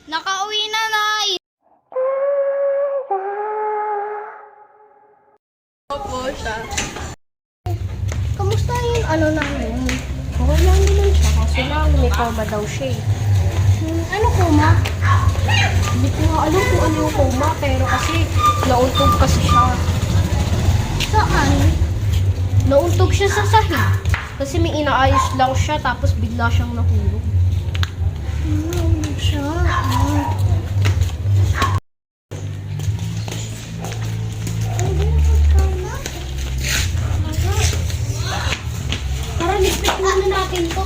Nakauwi na, Nay! Opo siya. Kamusta yung ano namin? Okay lang naman siya kasi lang may coma daw siya eh. Ano coma? Hindi ko nga alam kung ano yung coma pero kasi nauntog kasi siya. Saan? Nauntog siya sa sahig. Kasi may inaayos lang siya tapos bigla siyang nahulog. Nahulog siya? Tara, ligpit muna natin to.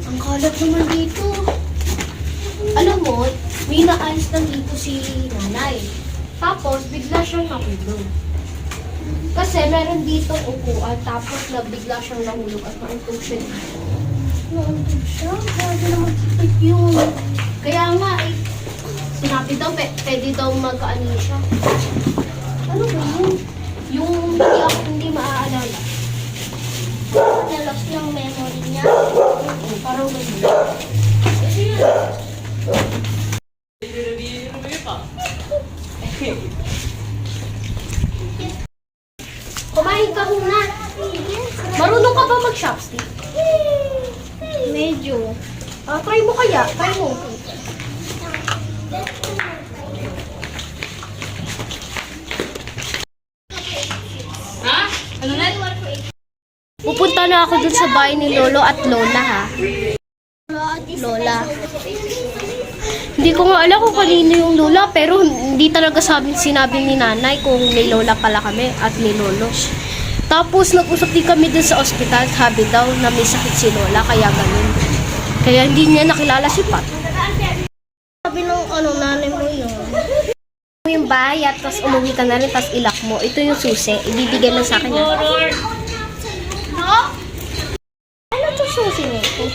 Ang kalat naman dito. Alam mo, may naayos lang dito si nanay. Tapos, bigla siyang nahulog. Kasi meron dito upuan, tapos bigla siyang nahulog at nauntog siya dito. Nauntog siya? Grabe naman sakit yun. Kaya nga eh, sinabi daw, pwede daw mag-ano siya. Ano ba yun? Yung hindi maaalala. Nalos yung memory niya. Parang ganun. Kumain ka muna. Marunong ka ba mag-chopstick? Medyo. Try mo kaya. Try mo. Ano na? Pupunta na ako dun sa bahay ni Lolo at Lola ha. Lola. Hindi ko nga alam kung kanino yung Lola pero hindi talaga sinabi ni nanay kung may Lola pala kami at may Lolo. Tapos nag-usap din kami dun sa ospital, sabi daw na may sakit si Lola kaya ganun. Kaya hindi niya nakilala si Pat. Sabi nung nanay mo yun. Yung bayat, tapos umuwi ka na rin, tapos ilak mo. Ito yung susi, ibibigay mo sa akin. Ano to susi nito?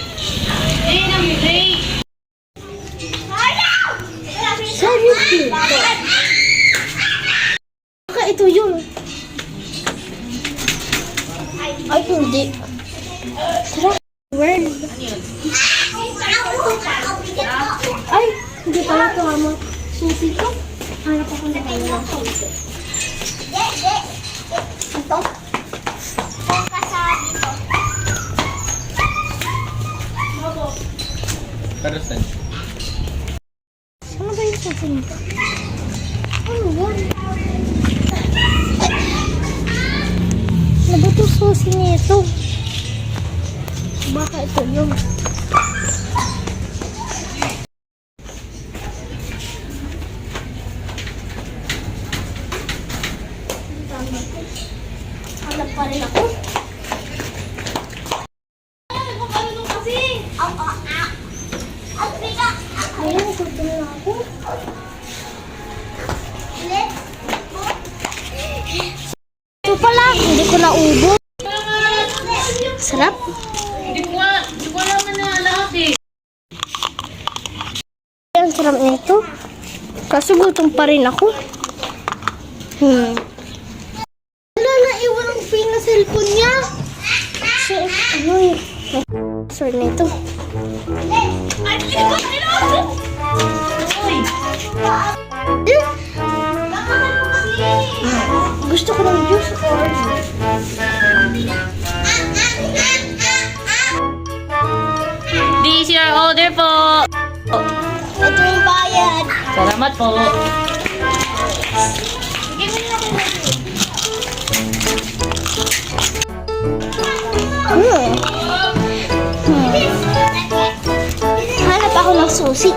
Saan yung plate? Baka ito yun. Ay, hindi. Tara. Word. Ay, hindi pala ito ama. Susi to. Hanap ako na tayo ng susi. Ito. Kung kasabi ko. Para saan? Ano ba yung susi nito? Ano yan? Ano ba itong susi nito? Baka ito yun. Hanap pa rin ako. Ayun, gusto na ako. Ito pala, hindi ko naubo. Sarap. Hindi ko alam na lahat eh. Ang sarap nito. Kaso gutom pa rin ako. Wala na iwan ang pin na cellphone niya. So, ano yun? Sorry nito. Gusto ko ng juice or This your order po. ito yung bayad. Salamat po. Hanap ako ng susi.